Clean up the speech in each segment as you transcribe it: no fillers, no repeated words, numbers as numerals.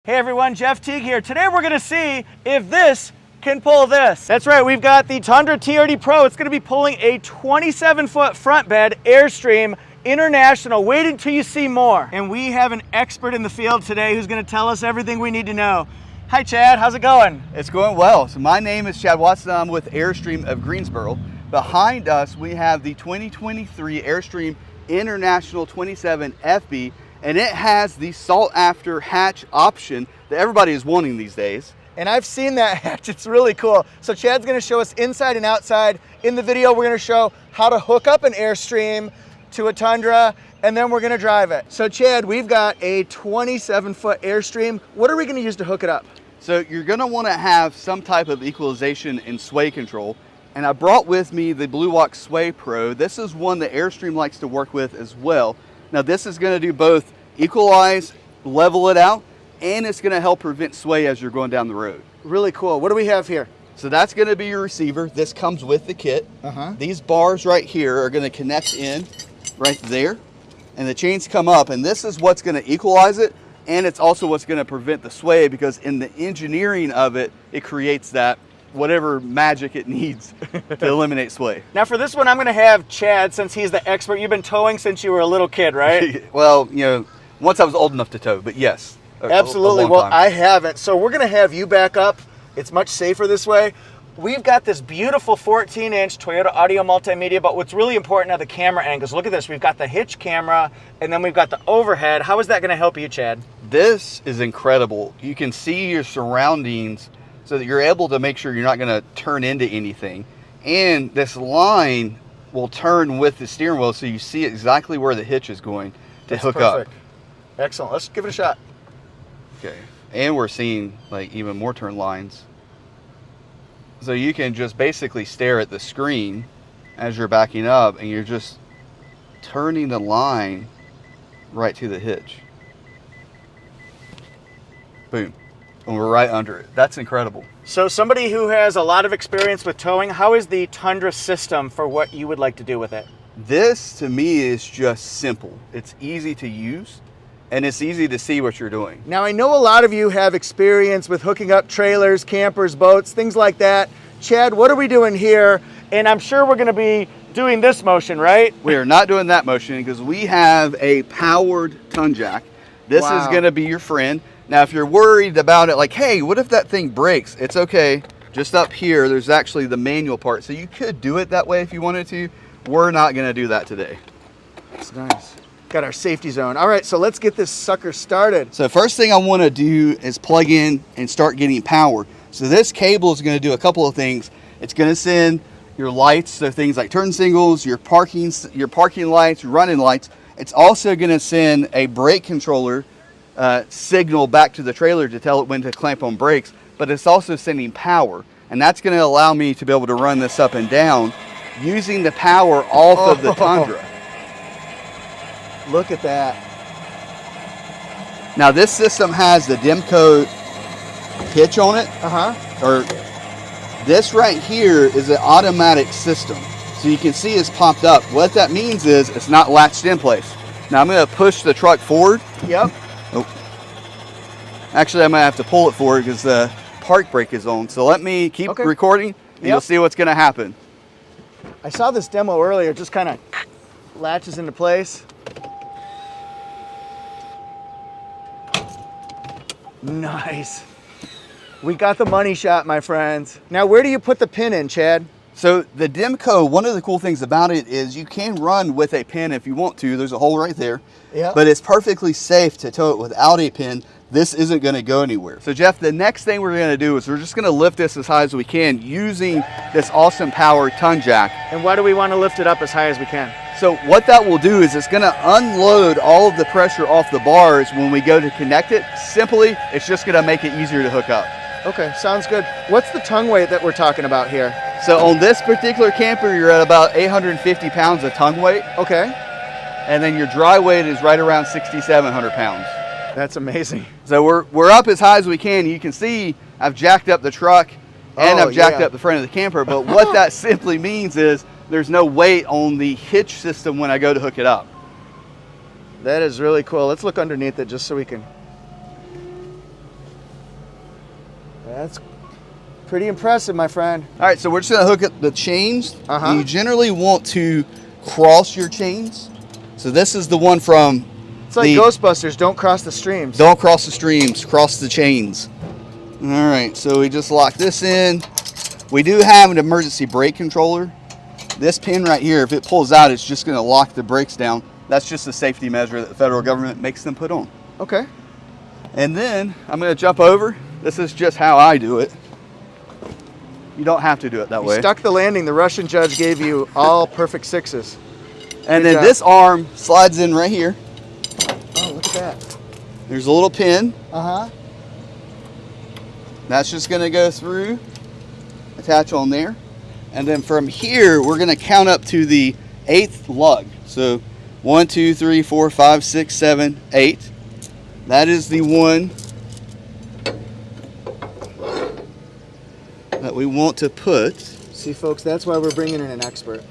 Hey everyone, Jeff Teague here. Today we're gonna see if this can pull this. That's right, we've got the Tundra TRD Pro. It's gonna be pulling a 27-foot front bed Airstream International. Wait until you see more. And we have an expert in the field today who's gonna tell us everything we need to know. Hi Chad, how's it going? It's going well. So my name is Chad Watson. I'm with Airstream of Greensboro. Behind us, we have the 2023 Airstream International 27 FB, and it has the sought after hatch option that everybody is wanting these days. And I've seen that hatch, it's really cool. So Chad's gonna show us inside and outside. In the video, we're gonna show how to hook up an Airstream to a Tundra, and then we're gonna drive it. So Chad, we've got a 27-foot Airstream. What are we gonna use to hook it up? So you're gonna wanna have some type of equalization and sway control. And I brought with me the Blue Walk Sway Pro. This is one that Airstream likes to work with as well. Now this is going to do both equalize, level it out, and it's going to help prevent sway as you're going down the road. Really cool. What do we have here? So that's going to be your receiver. This comes with the kit. These bars right here are going to connect in right there, and the chains come up, and this is what's going to equalize it, and it's also what's going to prevent the sway, because in the engineering of it, it creates that whatever magic it needs to eliminate sway. Now for this one, I'm gonna have Chad, since he's the expert. You've been towing since you were a little kid, right? Well, you know, once I was old enough to tow, but yes. Absolutely. Well, I haven't. So we're gonna have you back up. It's much safer this way. We've got this beautiful 14-inch Toyota audio multimedia, but what's really important are the camera angles. Look at this. We've got the hitch camera, and then we've got the overhead. How is that gonna help you, Chad? This is incredible. You can see your surroundings so that you're able to make sure you're not going to turn into anything. And this line will turn with the steering wheel, so you see exactly where the hitch is going to hook up. Excellent. Let's give it a shot. Okay. And we're seeing like even more turn lines. So you can just basically stare at the screen as you're backing up, and you're just turning the line right to the hitch. Boom. And we're right under it. That's incredible. So somebody who has a lot of experience with towing, how is the Tundra system for what you would like to do with it? This to me is just simple. It's easy to use, and it's easy to see what you're doing. Now I know a lot of you have experience with hooking up trailers, campers, boats, things like that. Chad, what are we doing here? And I'm sure we're gonna be doing this motion, right? We are not doing that motion because we have a powered ton jack. This is gonna be your friend. Now, if you're worried about it, like, hey, what if that thing breaks? It's okay. Just up here, there's actually the manual part. So you could do it that way if you wanted to. We're not gonna do that today. That's nice. Got our safety zone. All right, so let's get this sucker started. So first thing I wanna do is plug in and start getting power. So this cable is gonna do a couple of things. It's gonna send your lights, so things like turn signals, your parking lights, your running lights. It's also gonna send a brake controller signal back to the trailer to tell it when to clamp on brakes, but it's also sending power, and that's going to allow me to be able to run this up and down using the power off of the Tundra. Look at that. Now this system has the Demco hitch on it. Or this right here is an automatic system, so you can see it's popped up. What that means is it's not latched in place. Now I'm going to push the truck forward. Yep. Oh. Actually, I might have to pull it forward because the park brake is on. So let me keep recording, and you'll see what's going to happen. I saw this demo earlier. It just kind of latches into place. Nice. We got the money shot, my friends. Now, where do you put the pin in, Chad? So the Demco, one of the cool things about it is you can run with a pin if you want to. There's a hole right there. Yeah. But it's perfectly safe to tow it without a pin. This isn't going to go anywhere. So Jeff, the next thing we're going to do is we're just going to lift this as high as we can using this awesome powered ton jack. And why do we want to lift it up as high as we can? So what that will do is it's going to unload all of the pressure off the bars when we go to connect it. Simply, it's just going to make it easier to hook up. Okay, sounds good. What's the tongue weight that we're talking about here? So on this particular camper, you're at about 850 pounds of tongue weight. Okay. And then your dry weight is right around 6,700 pounds. That's amazing. So we're up as high as we can. You can see I've jacked up the truck and I've jacked up the front of the camper. But what that simply means is there's no weight on the hitch system when I go to hook it up. That is really cool. Let's look underneath it just so we can That's pretty impressive, my friend. All right, so we're just gonna hook up the chains. Uh-huh. You generally want to cross your chains. So this is the one from It's like Ghostbusters, don't cross the streams. Don't cross the streams, cross the chains. All right, so we just lock this in. We do have an emergency brake controller. This pin right here, if it pulls out, it's just gonna lock the brakes down. That's just a safety measure that the federal government makes them put on. Okay. And then I'm gonna jump over. This is just how I do it. You don't have to do it that way. You stuck the landing. The Russian judge gave you all perfect sixes. And Good then job. this arm slides in right here. Oh, look at that. There's a little pin. Uh-huh. That's just gonna go through, attach on there. And then from here, we're gonna count up to the 8th lug. So 1, 2, 3, 4, 5, 6, 7, 8. That is the one that we want to put See, folks, that's why we're bringing in an expert.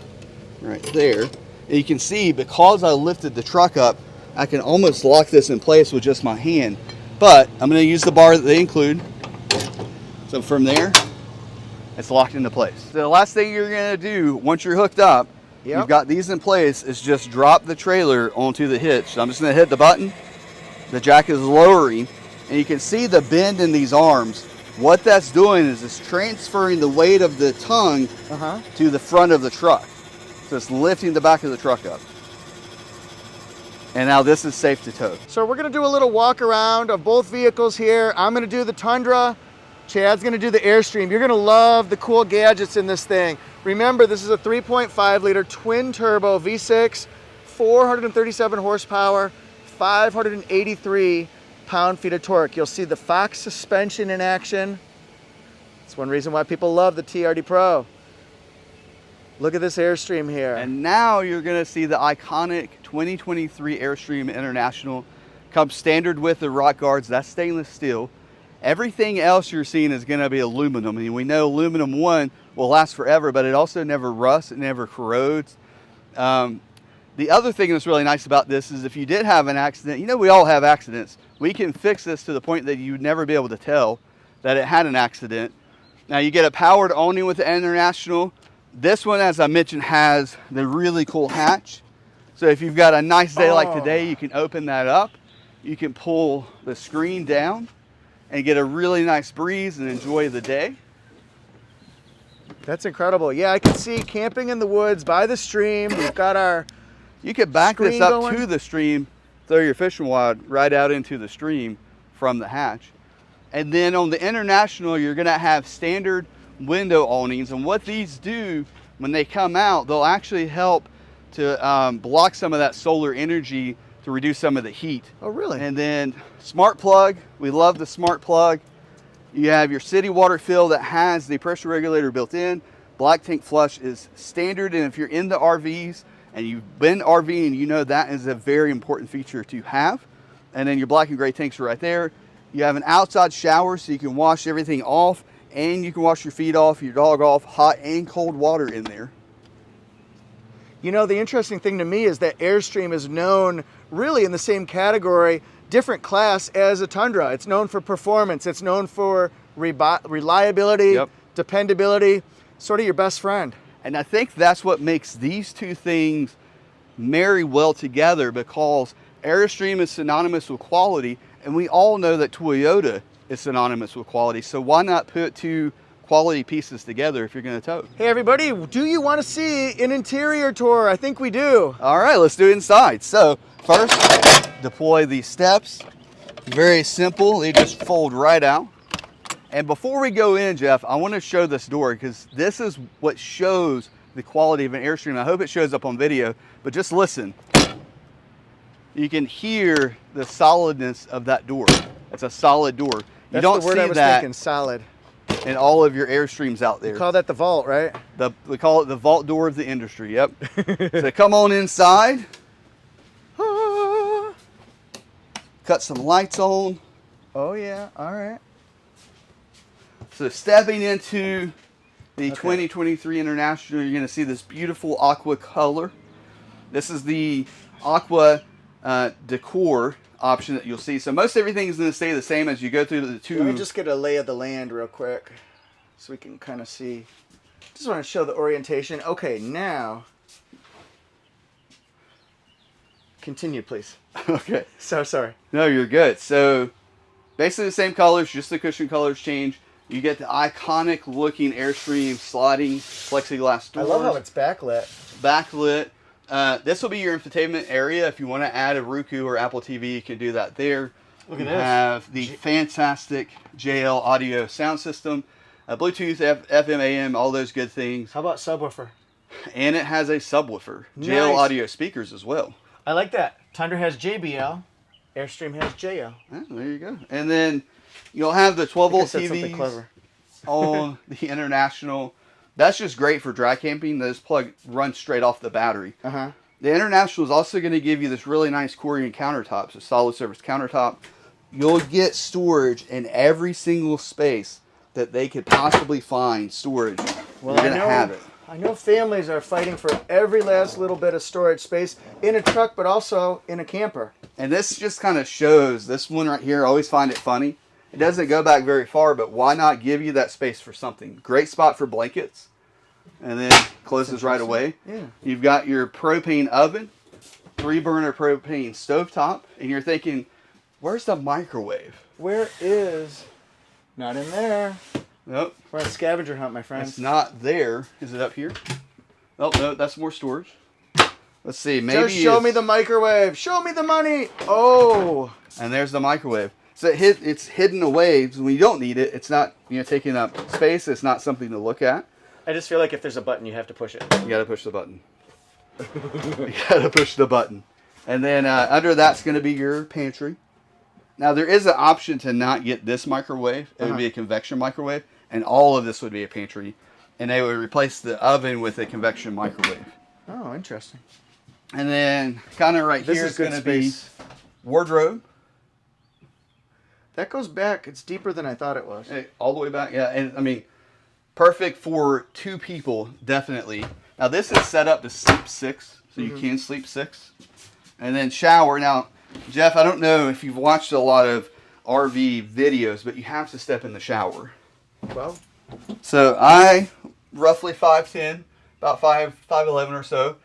right there. And you can see, because I lifted the truck up, I can almost lock this in place with just my hand. But I'm gonna use the bar that they include. So from there, it's locked into place. So the last thing you're gonna do once you're hooked up, you've got these in place, is just drop the trailer onto the hitch. So I'm just gonna hit the button. The jack is lowering, and you can see the bend in these arms. What that's doing is it's transferring the weight of the tongue to the front of the truck. So it's lifting the back of the truck up. And now this is safe to tow. So we're gonna do a little walk around of both vehicles here. I'm gonna do the Tundra. Chad's gonna do the Airstream. You're gonna love the cool gadgets in this thing. Remember, this is a 3.5 liter twin turbo V6, 437 horsepower, 583 pound-feet of torque. You'll see the Fox suspension in action. It's one reason why people love the TRD Pro. Look at this Airstream here. And now you're gonna see the iconic 2023 Airstream International. Comes standard with the rock guards, that's stainless steel. Everything else you're seeing is gonna be aluminum. I mean, we know aluminum, one, will last forever, but it also never rusts, it never corrodes. The other thing that's really nice about this is if you did have an accident, you know we all have accidents, we can fix this to the point that you'd never be able to tell that it had an accident. Now you get a powered Awning with the International. This one, as I mentioned, has the really cool hatch. So if you've got a nice day like today, you can open that up. You can pull the screen down and get a really nice breeze and enjoy the day. That's incredible. Yeah, I can see camping in the woods by the stream. We've got our You could back this up going to the stream, throw your fishing rod right out into the stream from the hatch. And then on the International, you're gonna have standard window awnings. And what these do, when they come out, they'll actually help to block some of that solar energy to reduce some of the heat. Oh, really? And then smart plug, we love the smart plug. You have your city water fill that has the pressure regulator built in. Black tank flush is standard, and if you're in the RVs and you've been RVing, you know that is a very important feature to have. And then your black and gray tanks are right there. You have an outside shower so you can wash everything off, and you can wash your feet off, your dog off, hot and cold water in there. You know, the interesting thing to me is that Airstream is known really in the same category, different class as a Tundra. It's known for performance. It's known for reliability, dependability, sort of your best friend. And I think that's what makes these two things marry well together, because Airstream is synonymous with quality, and we all know that Toyota is synonymous with quality. So why not put two quality pieces together if you're going to tow? Hey everybody, do you want to see an interior tour? I think we do. All right, let's do it inside. So first, deploy these steps. Very simple, they just fold right out. And before we go in, Jeff, I want to show this door, because this is what shows the quality of an Airstream. I hope it shows up on video, but just listen. You can hear the solidness of that door. It's a solid door. That's the word I was thinking, solid. In all of your Airstreams out there. We call that the vault, right? We call it the vault door of the industry, yep. So come on inside. Cut some lights on. Oh yeah, all right. So stepping into the 2023 International, you're gonna see this beautiful aqua color. This is the aqua decor option that you'll see. So most everything is going to stay the same as you go through the two. Let me just get a lay of the land real quick so we can kind of see. Just want to show the orientation. Okay, now continue, please. Okay. So sorry. No, you're good. So basically the same colors, just the cushion colors change. You get the iconic looking Airstream sliding plexiglass doors. I love how it's backlit. Backlit. This will be your infotainment area. If you want to add a Roku or Apple TV, you can do that there. Look at you this. Have the fantastic JL audio sound system, Bluetooth, FM, AM, all those good things. How about subwoofer? And it has a subwoofer. Nice. JL audio speakers as well. I like that. Tundra has JBL. Airstream has JL. Oh, there you go. And then you'll have the 12-volt something TVs clever. on the International. That's just great for dry camping. This plug runs straight off the battery. Uh-huh. The International is also going to give you this really nice Corian countertop, so solid surface countertop. You'll get storage in every single space that they could possibly find storage. Well, you're going to have it. I know families are fighting for every last little bit of storage space in a truck, but also in a camper. And this just kind of shows, this one right here, I always find it funny. It doesn't go back very far, but why not give you that space for something? Great spot for blankets. And then closes right away. Yeah. You've got your propane oven, 3-burner propane stovetop, and you're thinking, where's the microwave? Where is... Not in there. Nope. We're on a scavenger hunt, my friends. It's not there. Is it up here? Oh, no, that's more storage. Let's see. Maybe just show me the microwave. Show me the money. Oh. And there's the microwave. So it's hidden away. So when you don't need it, it's not taking up space. It's not something to look at. I just feel like if there's a button, you have to push it. You got to push the button. You got to push the button. And then under that's going to be your pantry. Now, there is an option to not get this microwave. It would be a convection microwave. And all of this would be a pantry. And they would replace the oven with a convection microwave. Oh, interesting. And then kind of right here is going to be wardrobe. That goes back. It's deeper than I thought it was. All the way back. Yeah, and I mean, perfect for 2 people, definitely. Now, this is set up to sleep 6, so you can sleep 6. And then shower. Now, Jeff, I don't know if you've watched a lot of RV videos, but you have to step in the shower. Well, so I, roughly 5'10", about 5'11" or so,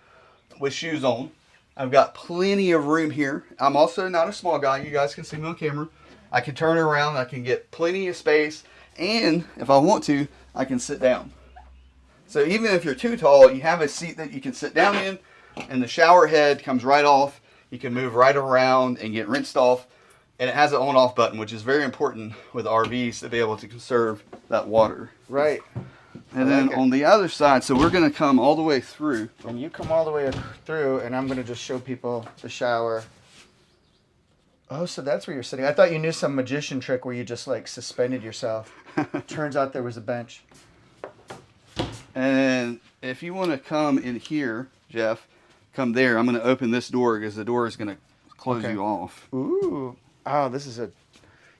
with shoes on. I've got plenty of room here. I'm also not a small guy. You guys can see me on camera. I can turn around. I can get plenty of space. And if I want to, I can sit down. So even if you're too tall, you have a seat that you can sit down in, and the shower head comes right off. You can move right around and get rinsed off. And it has an on-off button, which is very important with RVs to be able to conserve that water. Right. And then on the other side, so we're going to come all the way through. And you come all the way through, and I'm going to just show people the shower. Oh, so that's where you're sitting. I thought you knew some magician trick where you just like suspended yourself. Turns out there was a bench. And if you want to come in here, Jeff, come there. I'm going to open this door because the door is going to close you off. Ooh. Oh, this is a...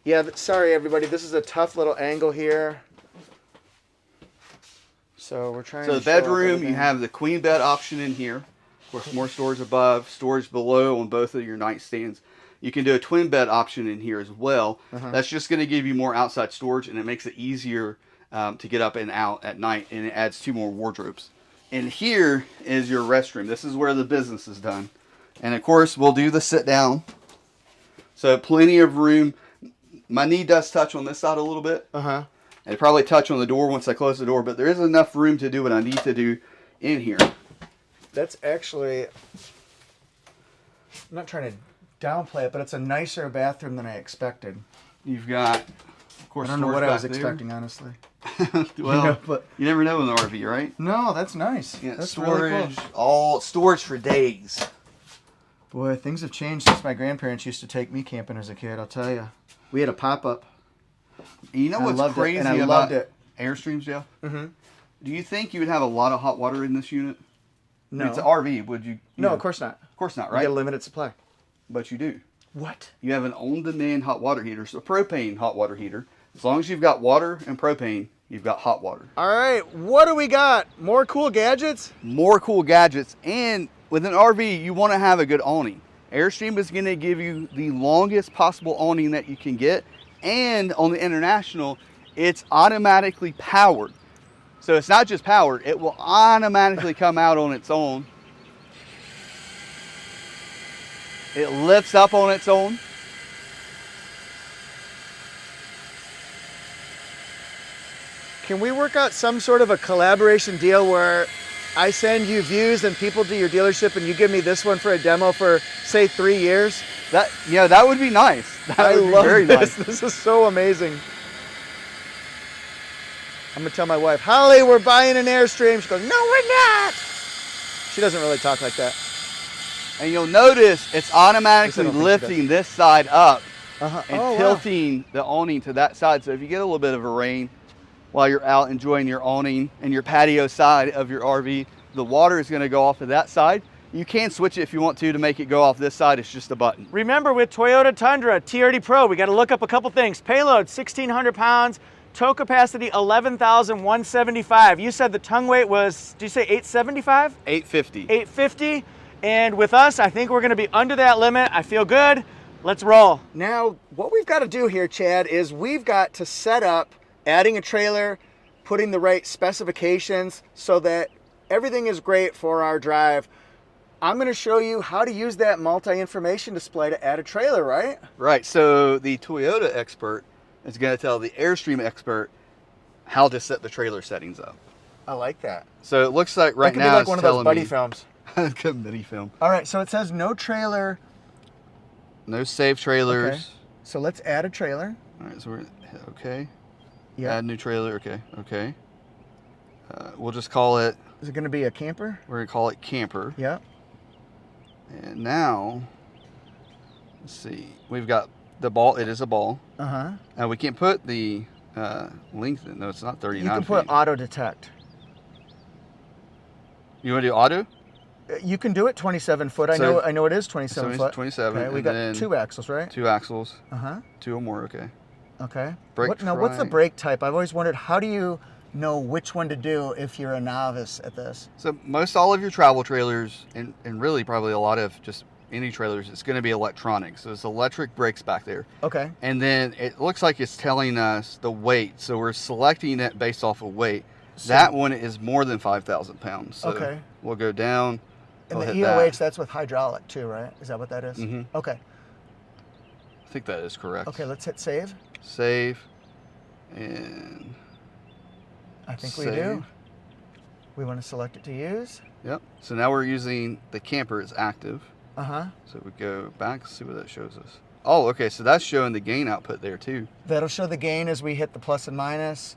Yeah, sorry, everybody. This is a tough little angle here. So we're trying to... So the bedroom, you have the queen bed option in here. Of course, more storage above, storage below on both of your nightstands. You can do a twin bed option in here as well. That's just going to give you more outside storage, and it makes it easier to get up and out at night, and it adds 2 more wardrobes. And here is your restroom. This is where the business is done. And of course, we'll do the sit down. So plenty of room. My knee does touch on this side a little bit. And it probably touch on the door once I close the door, but there is enough room to do what I need to do in here. That's actually... I'm not trying to downplay it, but it's a nicer bathroom than I expected. You've got, of course, I don't know what I was expecting, honestly. Well, but you never know in the RV, right? No, that's nice. Yeah, that's storage, really cool. all storage for days. Boy, things have changed since my grandparents used to take me camping as a kid, I'll tell you. We had a pop-up. You know what's crazy about Airstreams, Jeff? Do you think you would have a lot of hot water in this unit? No. It's an RV. Would you? No, of course not. Of course not, You right? get a limited supply. But you do. What? You have an on-demand hot water heater, so propane hot water heater. As long as you've got water and propane, you've got hot water. All right, what do we got? More cool gadgets? More cool gadgets, and with an RV, you want to have a good awning. Airstream is going to give you the longest possible awning that you can get. And on the International, it's automatically powered. So it's not just powered, it will automatically come out on its own. It lifts up on its own. Can we work out some sort of a collaboration deal where I send you views and people to your dealership and you give me this one for a demo for, say, 3 years? That, yeah, that would be nice. That would be very nice. This is so amazing. I'm gonna tell my wife, Holly, we're buying an Airstream. She goes, no, we're not. She doesn't really talk like that. And you'll notice it's automatically lifting this side up and tilting the awning to that side. So if you get a little bit of a rain while you're out enjoying your awning and your patio side of your RV, the water is gonna go off of that side. You can switch it if you want to make it go off this side. It's just a button. Remember, with Toyota Tundra TRD Pro, we got to look up a couple things. Payload, 1,600 pounds. Tow capacity, 11,175. You said the tongue weight was, did you say 875? 850. 850. And with us, I think we're going to be under that limit. I feel good. Let's roll. Now, what we've got to do here, Chad, is we've got to set up adding a trailer, putting the right specifications so that everything is great for our drive. I'm going to show you how to use that multi-information display to add a trailer, right? Right. So the Toyota expert is going to tell the Airstream expert how to set the trailer settings up. I like that. So it looks like right now it's like one of those buddy films. Good buddy film. All right. So it says no trailer. No save trailers. Okay. So let's add a trailer. All right. So we're okay. Yeah. Add new trailer. Okay. Okay. We'll just call it. Is it going to be a camper? We're going to call it camper. Yeah. And now, let's see. We've got the ball. It is a ball. Now we can't put the length in. No, it's not 39 You can feet. put auto detect. You want to do auto? You can do it 27 foot. I know it is 27 foot. 27. Okay, we got 2 axles, right? 2 axles. 2 or more. Okay. Okay. Brake Now, what's the brake type? I've always wondered, how do you know which one to do if you're a novice at this? So most all of your travel trailers, and really probably a lot of just any trailers, it's going to be electronic. So it's electric brakes back there. Okay. And then it looks like it's telling us the weight. So we're selecting it based off of weight. So that one is more than 5,000 pounds. So okay. We'll go down. And the EOH, that's with hydraulic too, right? Is that what that is? Mm-hmm. Okay. I think that is correct. Okay, let's hit save. Save. And I think we do. We want to select it to use. Yep. So now we're using the camper is active. So we go back, see what that shows us. Oh, okay. So that's showing the gain output there too. That'll show the gain as we hit the plus and minus.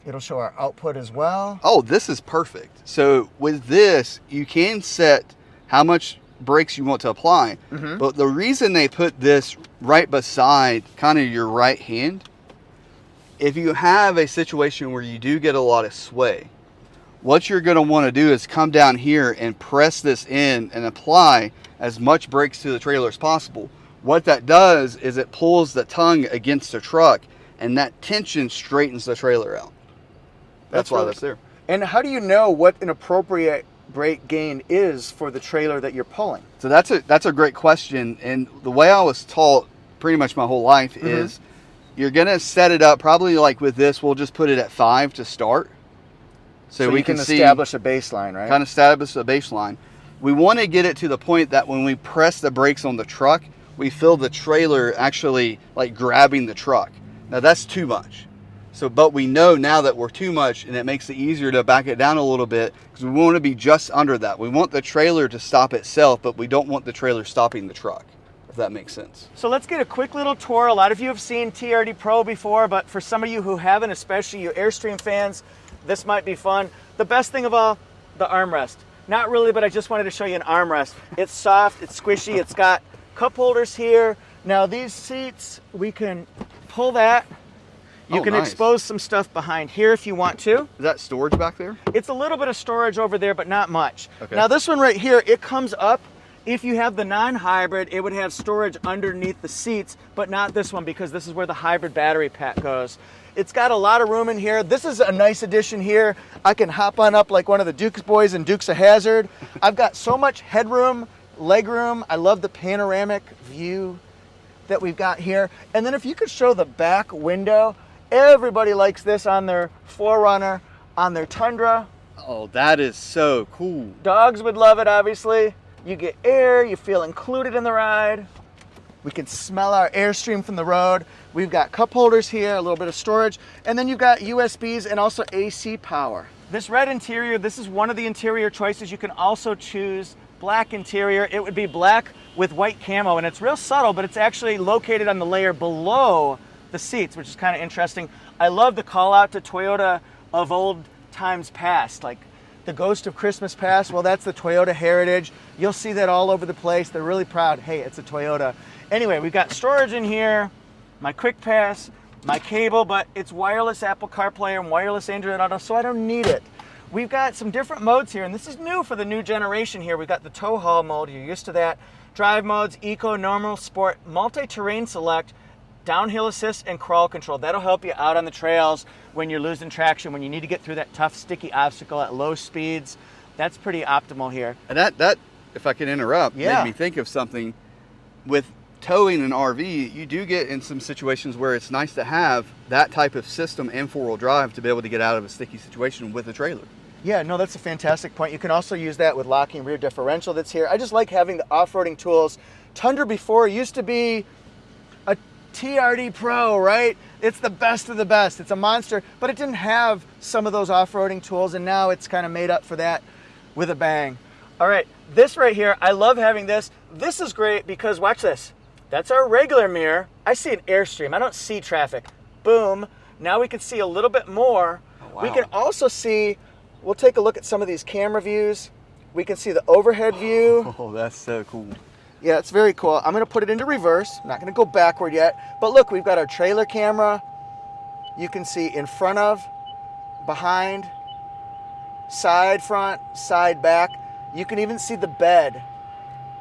It'll show our output as well. Oh, this is perfect. So with this, you can set how much brakes you want to apply. But the reason they put this right beside kind of your right hand, if you have a situation where you do get a lot of sway, what you're going to want to do is come down here and press this in and apply as much brakes to the trailer as possible. What that does is it pulls the tongue against the truck, and that tension straightens the trailer out. That's why that's there. And how do you know what an appropriate brake gain is for the trailer that you're pulling? So that's a great question. And the way I was taught pretty much my whole life is you're going to set it up probably like with this. We'll just put it at 5 to start. So we can establish a baseline, right? Kind of establish a baseline. We want to get it to the point that when we press the brakes on the truck, we feel the trailer actually like grabbing the truck. Now that's too much. So, but we know now that we're too much, and it makes it easier to back it down a little bit because we want to be just under that. We want the trailer to stop itself, but we don't want the trailer stopping the truck, if that makes sense. So let's get a quick little tour. A lot of you have seen TRD Pro before, but for some of you who haven't, especially you Airstream fans, this might be fun. The best thing of all, the armrest. Not really, but I just wanted to show you an armrest. It's soft, it's squishy, it's got cup holders here. Now these seats, we can pull that. You can expose some stuff behind here if you want to. Is that storage back there? It's a little bit of storage over there, but not much. Okay. Now this one right here, it comes up. If you have the non-hybrid, it would have storage underneath the seats, but not this one because this is where the hybrid battery pack goes. It's got a lot of room in here. This is a nice addition here. I can hop on up like one of the Dukes boys in Dukes of Hazzard. I've got so much headroom legroom. I love the panoramic view that we've got here. And then if you could show the back window, everybody likes this on their 4Runner, on their Tundra. Oh, that is so cool. Dogs would love it, obviously. You get air, you feel included in the ride. We can smell our Airstream from the road. We've got cup holders here, a little bit of storage, and then you've got USBs and also AC power. This red interior, this is one of the interior choices. You can also choose black interior. It would be black with white camo, and it's real subtle, but it's actually located on the layer below the seats, which is kind of interesting. I love the call out to Toyota of old times past, like the Ghost of Christmas Past. Well, that's the Toyota heritage. You'll see that all over the place. They're really proud. Hey, it's a Toyota. Anyway, we've got storage in here, my quick pass, my cable, but it's wireless Apple CarPlay and wireless Android Auto, so I don't need it. We've got some different modes here, and this is new for the new generation here. We've got the tow haul mode. You're used to that. Drive modes, eco, normal, sport, multi-terrain select, downhill assist, and crawl control. That'll help you out on the trails when you're losing traction, when you need to get through that tough, sticky obstacle at low speeds. That's pretty optimal here. And that if I can interrupt, made me think of something. With towing an RV, you do get in some situations where it's nice to have that type of system and four-wheel drive to be able to get out of a sticky situation with a trailer. Yeah, no, that's a fantastic point. You can also use that with locking rear differential that's here. I just like having the off-roading tools. Tundra before used to be a TRD Pro, right? It's the best of the best. It's a monster, but it didn't have some of those off-roading tools, and now it's kind of made up for that with a bang. All right, this right here, I love having this. This is great because, watch this. That's our regular mirror. I see an Airstream. I don't see traffic. Boom. Now we can see a little bit more. Oh, wow. We can also see, we'll take a look at some of these camera views. We can see the overhead view. Oh, that's so cool. Yeah, it's very cool. I'm gonna put it into reverse. I'm not gonna go backward yet. But look, we've got our trailer camera. You can see in front of, behind, side front, side back. You can even see the bed.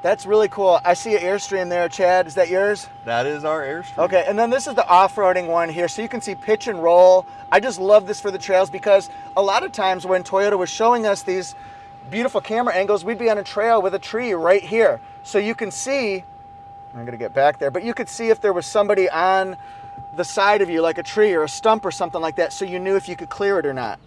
That's really cool. I see an Airstream there, Chad. Is that yours? That is our Airstream. Okay, and then this is the off-roading one here. So you can see pitch and roll. I just love this for the trails because a lot of times when Toyota was showing us these beautiful camera angles, we'd be on a trail with a tree right here. So you can see, I'm gonna get back there, but you could see if there was somebody on the side of you, like a tree or a stump or something like that, so you knew if you could clear it or not.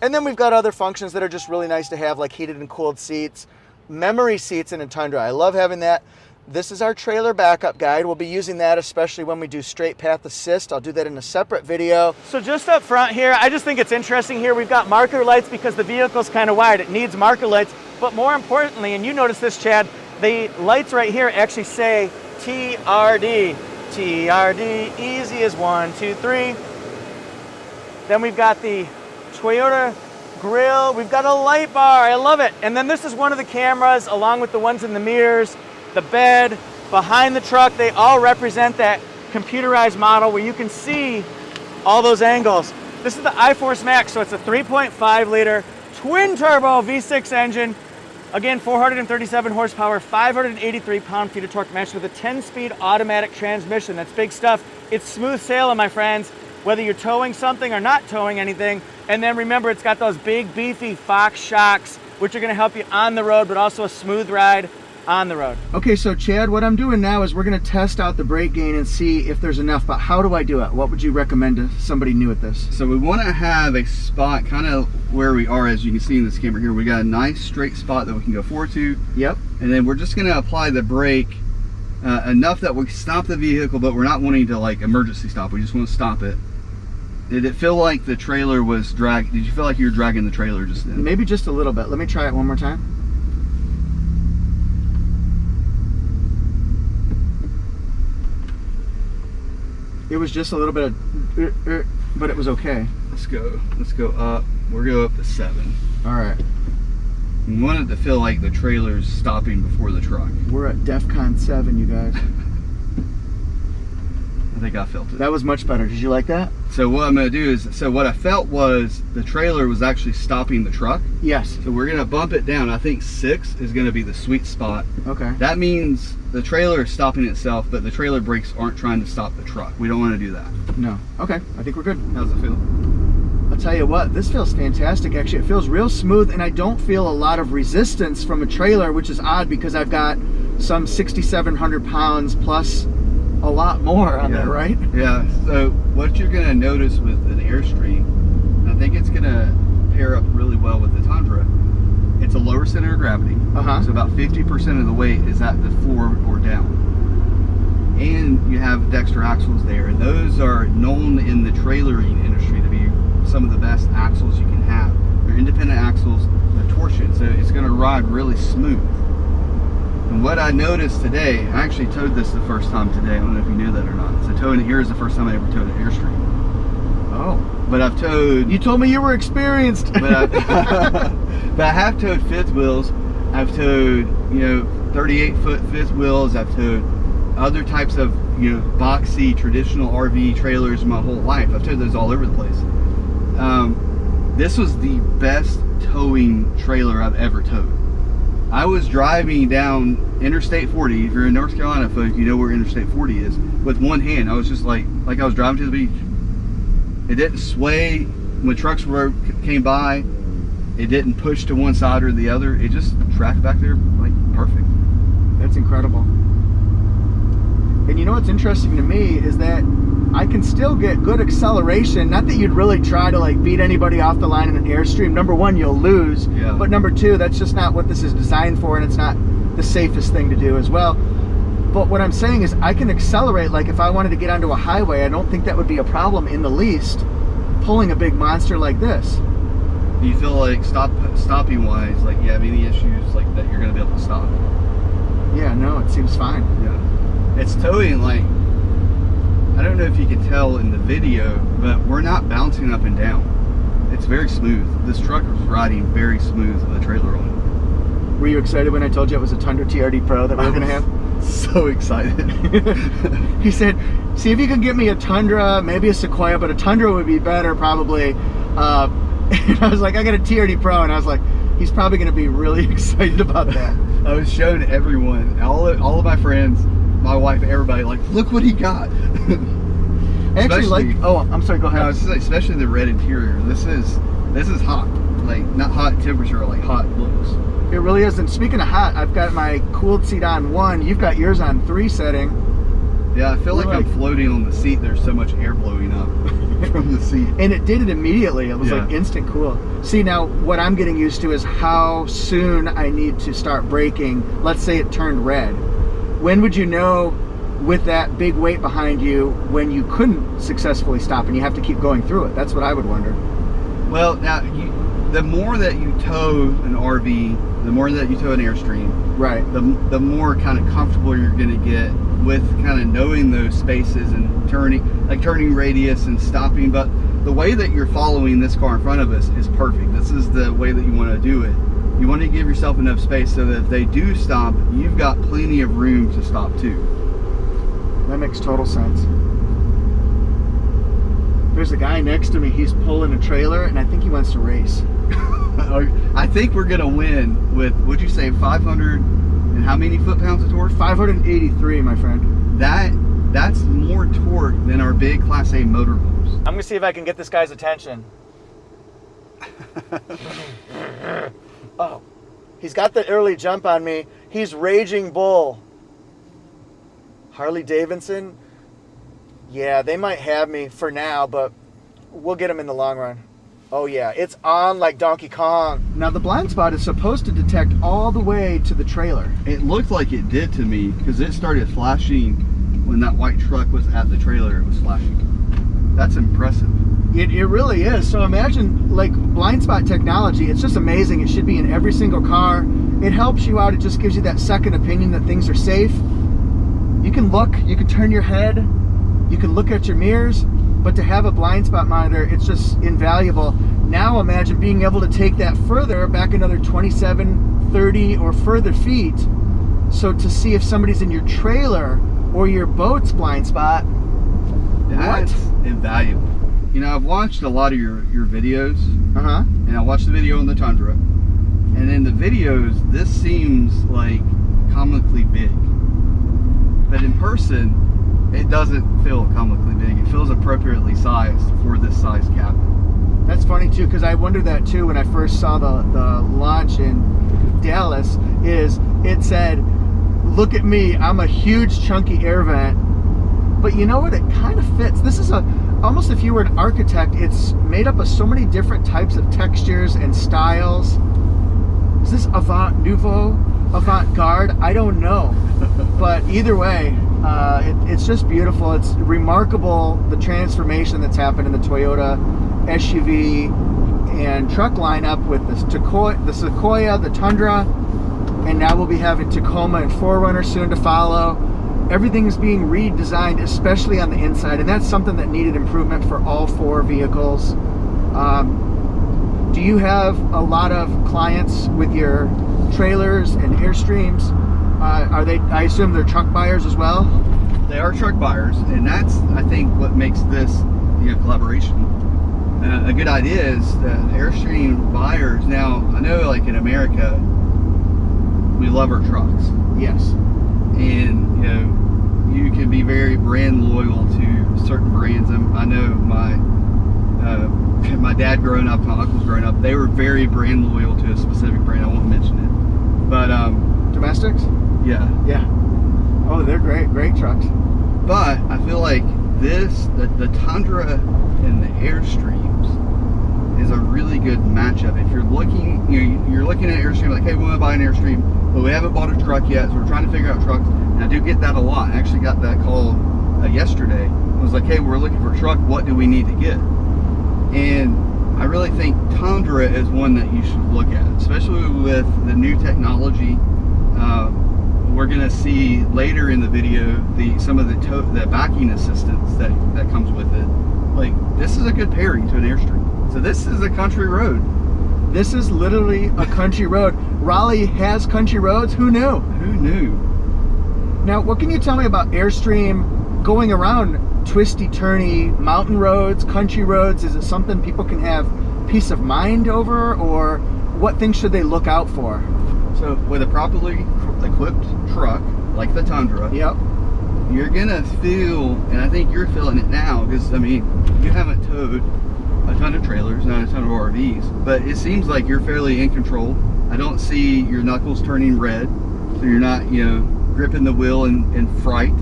And then we've got other functions that are just really nice to have, like heated and cooled seats, memory seats in a Tundra. I love having that. This is our trailer backup guide. We'll be using that especially when we do straight path assist. I'll do that in a separate video. So just up front here, I just think it's interesting here. We've got marker lights because the vehicle's kind of wide. It needs marker lights. But more importantly, and you notice this, Chad, the lights right here actually say TRD. TRD, easy as 1, 2, 3. Then we've got the Toyota grill. We've got a light bar. I love it. And then this is one of the cameras along with the ones in the mirrors, the bed, behind the truck. They all represent that computerized model where you can see all those angles. This is the iForce Max, so it's a 3.5 liter twin turbo V6 engine. Again, 437 horsepower, 583 pound-feet of torque matched with a 10-speed automatic transmission. That's big stuff. It's smooth sailing, my friends, whether you're towing something or not towing anything. And then remember, it's got those big, beefy Fox shocks, which are gonna help you on the road, but also a smooth ride on the road. Okay, so Chad, what I'm doing now is we're gonna test out the brake gain and see if there's enough, but how do I do it? What would you recommend to somebody new at this? So we wanna have a spot kind of where we are, as you can see in this camera here. We got a nice straight spot that we can go forward to. Yep. And then we're just gonna apply the brake enough that we stop the vehicle, but we're not wanting to like emergency stop. We just wanna stop it. Did it feel like the trailer was dragging? Did you feel like you were dragging the trailer just then? Maybe just a little bit. Let me try it one more time. It was just a little bit of, but it was okay. Let's go up. We'll go up to 7. All right. We want it to feel like the trailer's stopping before the truck. We're at DEFCON 7, you guys. I think I felt it. That was much better. Did you like that? So what I'm going to do is, so what I felt was the trailer was actually stopping the truck. Yes. So we're going to bump it down. I think 6 is going to be the sweet spot. Okay. That means the trailer is stopping itself, but the trailer brakes aren't trying to stop the truck. We don't want to do that. No. Okay. I think we're good. How's it feel? I'll tell you what, this feels fantastic. Actually, it feels real smooth, and I don't feel a lot of resistance from a trailer, which is odd because I've got some 6,700 pounds plus a lot more on there, right? Yeah. So what you're going to notice with an Airstream, and I think it's going to pair up really well with the Tundra. It's a lower center of gravity, so about 50% of the weight is at the floor or down. And you have Dexter axles there, and those are known in the trailering industry to be some of the best axles you can have. They're independent axles, they're torsion, so it's going to ride really smooth. And what I noticed today, I actually towed this the first time today. I don't know if you knew that or not. So towing it here is the first time I ever towed an Airstream. Oh. But I've towed... You told me you were experienced. But I have towed fifth wheels. I've towed, 38-foot fifth wheels. I've towed other types of, boxy, traditional RV trailers my whole life. I've towed those all over the place. This was the best towing trailer I've ever towed. I was driving down Interstate 40. If you're in North Carolina, folks, you know where Interstate 40 is. With one hand, I was just like I was driving to the beach. It didn't sway when trucks came by. It didn't push to one side or the other. It just tracked back there like perfect. That's incredible. And you know what's interesting to me is that I can still get good acceleration. Not that you'd really try to like beat anybody off the line in an Airstream. Number one, you'll lose. Yeah. But number two, that's just not what this is designed for, and it's not the safest thing to do as well. But what I'm saying is I can accelerate. Like if I wanted to get onto a highway, I don't think that would be a problem in the least, pulling a big monster like this. Do you feel like stopping wise, like you have any issues like that you're going to be able to stop? Yeah, no, it seems fine. Yeah. It's towing like, I don't know if you can tell in the video, but we're not bouncing up and down. It's very smooth. This truck is riding very smooth with a trailer on it. Were you excited when I told you it was a Tundra TRD Pro that we were going to have? So excited. He said, see if you can get me a Tundra, maybe a Sequoia, but a Tundra would be better probably. And I was like, I got a TRD Pro, and I was like, he's probably going to be really excited about that. I was showing everyone, all of my friends, my wife, everybody, like, look what he got. Actually, like, oh, I'm sorry, go ahead. No, especially the red interior. This is hot, like not hot temperature, like hot looks. It really is. And speaking of hot, I've got my cooled seat on 1. You've got yours on 3 setting. Yeah, I feel like I'm floating on the seat. There's so much air blowing up from the seat. And it did it immediately. It was like instant cool. See, now what I'm getting used to is how soon I need to start braking. Let's say it turned red. When would you know with that big weight behind you when you couldn't successfully stop and you have to keep going through it? That's what I would wonder. Well, now, the more that you tow an RV, the more that you tow an Airstream, right? The more kind of comfortable you're going to get with kind of knowing those spaces and turning radius and stopping. But the way that you're following this car in front of us is perfect. This is the way that you want to do it. You want to give yourself enough space so that if they do stop, you've got plenty of room to stop too. That makes total sense. There's a guy next to me, he's pulling a trailer, and I think he wants to race. I think we're gonna win with, would you say 500 and how many foot-pounds of torque? 583, my friend. That's more torque than our big Class A motorhomes. I'm gonna see if I can get this guy's attention. Oh, he's got the early jump on me. He's Raging Bull. Harley Davidson. Yeah, they might have me for now, but we'll get them in the long run. Oh yeah, it's on like Donkey Kong. Now the blind spot is supposed to detect all the way to the trailer. It looked like it did to me because it started flashing when that white truck was at the trailer. It was flashing. That's impressive. It really is. So imagine like blind spot technology. It's just amazing. It should be in every single car. It helps you out. It just gives you that second opinion that things are safe. You can look, you can turn your head, you can look at your mirrors, but to have a blind spot monitor, it's just invaluable. Now imagine being able to take that further, back another 27, 30 or further feet. So to see if somebody's in your trailer or your boat's blind spot, that's invaluable. You know, I've watched a lot of your videos, and I watched the video on the Tundra, and in the videos, this seems like comically big. But in person, it doesn't feel comically big. It feels appropriately sized for this size cabin. That's funny too, because I wondered that too when I first saw the launch in Dallas. Is it said, "Look at me, I'm a huge chunky air vent." But you know what? It kind of fits. This is almost, if you were an architect, it's made up of so many different types of textures and styles. Is this avant-garde? I don't know. But either way, it's just beautiful. It's remarkable, the transformation that's happened in the Toyota SUV and truck lineup with the Sequoia, the Tundra, and now we'll be having Tacoma and 4Runner soon to follow. Everything's being redesigned, especially on the inside, and that's something that needed improvement for all 4 vehicles. Do you have a lot of clients with your trailers and Airstreams? Are they? I assume they're truck buyers as well. They are truck buyers, and that's, I think, what makes this, collaboration a good idea. Is that Airstream buyers, now I know, like in America, we love our trucks. Yes. And you can be very brand loyal to certain brands. I know my dad growing up, my uncles growing up, they were very brand loyal to a specific brand. I won't mention it, but domestics. Yeah. Oh, they're great trucks. But I feel like the Tundra and the Airstreams is a really good matchup. If you're looking, you're looking at Airstream like, hey, we want to buy an Airstream, but we haven't bought a truck yet, so we're trying to figure out trucks. And I do get that a lot. I actually got that call yesterday. I was like, hey, we're looking for a truck. What do we need to get? And I really think Tundra is one that you should look at, especially with the new technology. We're gonna see later in the video some of the backing assistance that comes with it. Like, this is a good pairing to an Airstream. So this is a country road. This is literally a country road. Raleigh has country roads. Who knew? Who knew? Now, what can you tell me about Airstream going around twisty, turny mountain roads, country roads? Is it something people can have peace of mind over, or what things should they look out for? So with a properly equipped truck like the Tundra, yep, you're gonna feel, and I think you're feeling it now, because I mean, you haven't towed a ton of trailers, not a ton of RVs, but it seems like you're fairly in control. I don't see your knuckles turning red, so you're not, gripping the wheel in fright.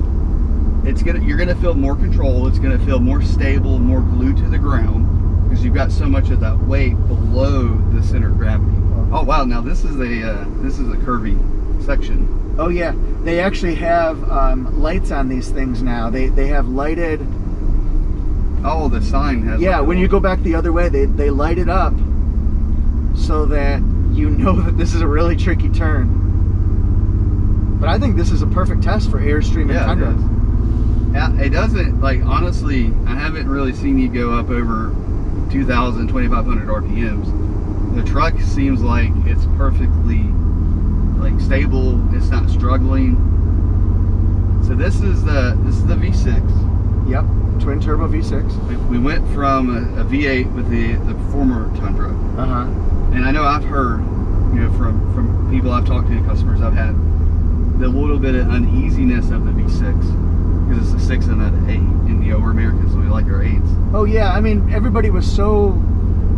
You're gonna feel more control. It's gonna feel more stable, more glued to the ground, because you've got so much of that weight below the center of gravity. Oh wow! Now this is a curvy section. Oh yeah, they actually have lights on these things now. They have lighted. Oh, the sign has. Yeah, when you go back the other way, they light it up so that you know that this is a really tricky turn. But I think this is a perfect test for Airstream and Tundra. Yeah, it doesn't, like, honestly, I haven't really seen you go up over 2,000, 2,500 RPMs. The truck seems like it's perfectly, like, stable. It's not struggling. So this is the V6. Yep, twin turbo V6. We went from a V8 with the former Tundra. And I know I've heard, from people I've talked to, customers I've had, the little bit of uneasiness of the V6, because it's a 6 and an 8, and we're Americans, so we like our 8s. Oh yeah, I mean, everybody was so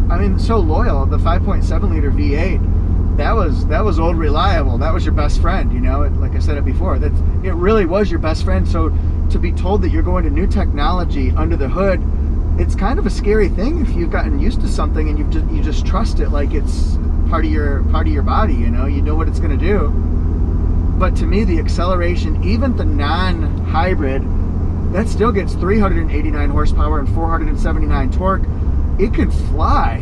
loyal. The 5.7 liter V8, that was old reliable. That was your best friend. Like I said it before, it really was your best friend. So to be told that you're going to new technology under the hood, it's kind of a scary thing if you've gotten used to something and you just trust it like it's part of your body. You know what it's going to do. But to me, the acceleration, even the non-hybrid, that still gets 389 horsepower and 479 torque. It can fly.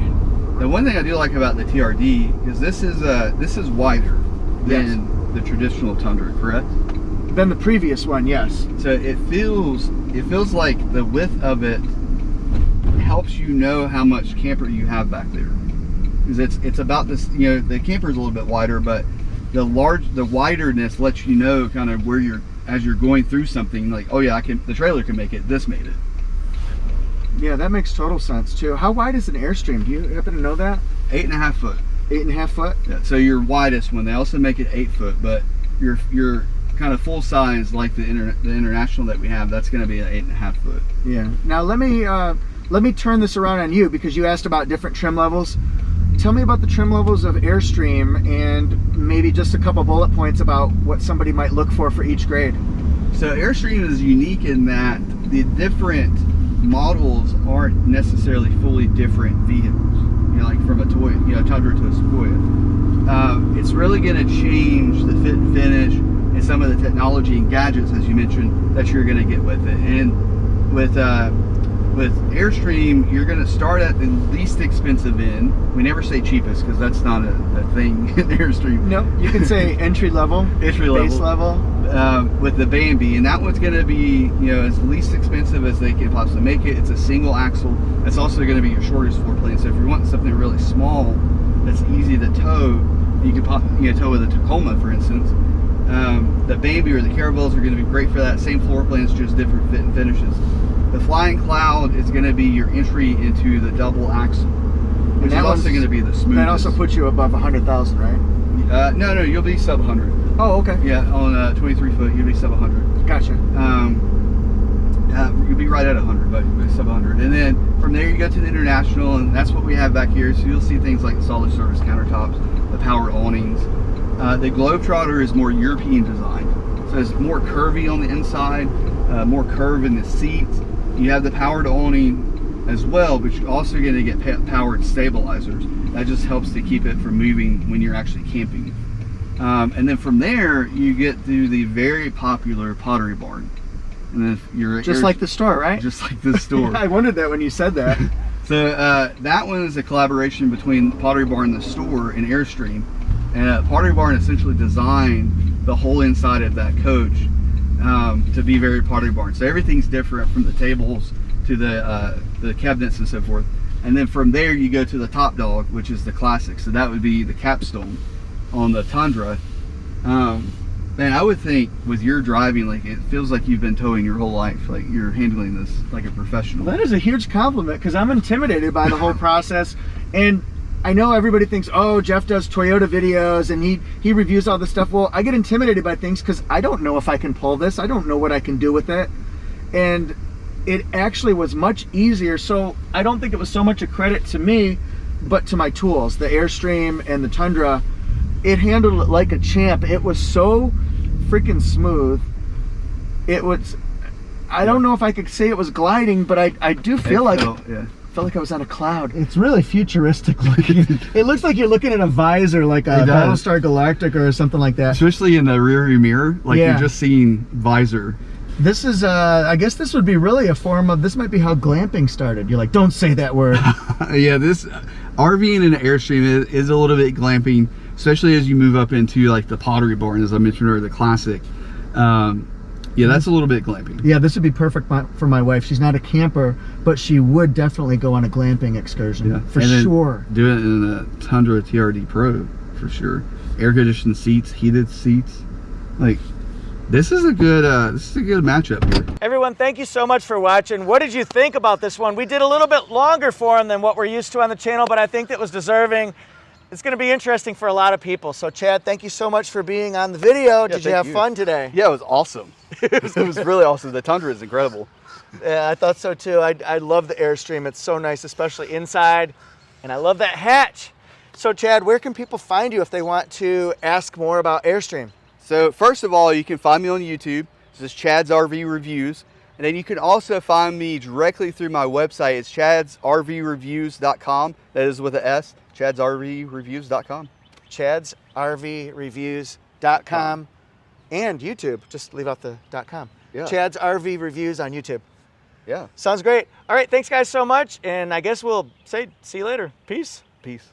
The one thing I do like about the TRD is this is wider than the traditional Tundra, correct? Than the previous one, yes. So it feels like the width of it helps you know how much camper you have back there, because it's about this. The camper is a little bit wider, but the widerness lets you know kind of where as you're going through something, like, oh yeah, the trailer can make it, this made it. Yeah, that makes total sense too. How wide is an Airstream? Do you happen to know that? 8.5 foot. 8.5 foot? Yeah, so your widest one, they also make it 8 foot, but your kind of full size, like the International that we have, that's going to be an 8.5 foot. Yeah. Now let me let me turn this around on you, because you asked about different trim levels. Tell me about the trim levels of Airstream, and maybe just a couple bullet points about what somebody might look for each grade. So Airstream is unique in that the different models aren't necessarily fully different vehicles. You know, like from a Tundra to a Sequoia. It's really going to change the fit and finish and some of the technology and gadgets, as you mentioned, that you're going to get with it. And with Airstream, you're going to start at the least expensive end. We never say cheapest, because that's not a thing in Airstream. No, you can say entry level, base level. With the Bambi, and that one's going to be, as least expensive as they can possibly make it. It's a single axle. That's also going to be your shortest floor plane. So if you're wanting something really small that's easy to tow, you can tow with a Tacoma, for instance. The Bambi or the Caravels are going to be great for that. Same floor plans, just different fit and finishes. The Flying Cloud is going to be your entry into the double axle, which is also going to be the smoothest. That also puts you above 100,000, right? No, you'll be sub 100. Oh, okay. Yeah, on 23 foot, you'll be sub 100. Gotcha. You'll be right at 100, but you'll be sub 100. And then from there, you go to the International, and that's what we have back here. So you'll see things like solid surface countertops, the power awnings. The Globetrotter is more European design. So it's more curvy on the inside, more curve in the seats. You have the powered awning as well, but you're also going to get powered stabilizers. That just helps to keep it from moving when you're actually camping. And then from there, you get to the very popular Pottery Barn. And then you're just like the store, right? Just like the store. I wondered that when you said that. So that one is a collaboration between Pottery Barn, the store, and Airstream. And Pottery Barn essentially designed the whole inside of that coach to be very Pottery Barn. So everything's different, from the tables to the cabinets and so forth. And then from there, you go to the top dog, which is the classic. So that would be the capstone on the Tundra. Man, I would think with your driving, like, it feels like you've been towing your whole life. Like, you're handling this like a professional. Well, that is a huge compliment, because I'm intimidated by the whole process. And I know everybody thinks, oh, Jeff does Toyota videos and he reviews all this stuff. Well, I get intimidated by things because I don't know if I can pull this. I don't know what I can do with it. And it actually was much easier. So I don't think it was so much a credit to me, but to my tools, the Airstream and the Tundra. It handled it like a champ. It was so freaking smooth. It was, I don't know if I could say it was gliding, but I do feel like felt like I was on a cloud. It's really futuristic looking. It looks like you're looking at a visor, like a Battlestar Galactica or something like that. Especially in the rear view mirror, like you're just seeing visor. This is, I guess this would be really a form of, this might be how glamping started. You're like, don't say that word. Yeah, this RVing in an Airstream is a little bit glamping, especially as you move up into like the Pottery Barn, as I mentioned, or the classic. Yeah, that's a little bit glamping. Yeah, this would be perfect for my wife. She's not a camper, but she would definitely go on a glamping excursion, for sure. Do it in the Tundra TRD Pro, for sure. Air conditioned seats, heated seats. Like, this is a good matchup here. Everyone, thank you so much for watching. What did you think about this one? We did a little bit longer for them than what we're used to on the channel, but I think that was deserving. It's going to be interesting for a lot of people. So Chad, thank you so much for being on the video. Did you have fun today? Yeah, it was awesome. It was really awesome. The Tundra is incredible. Yeah, I thought so too. I love the Airstream. It's so nice, especially inside. And I love that hatch. So Chad, where can people find you if they want to ask more about Airstream? So first of all, you can find me on YouTube. This is Chad's RV Reviews. And then you can also find me directly through my website. It's chadsrvreviews.com. That is with an S. chadsrvreviews.com. chadsrvreviews.com. And YouTube. Just leave out the .com. Yeah. Chad's RV Reviews on YouTube. Yeah. Sounds great. All right, thanks guys so much. And I guess we'll say see you later. Peace. Peace.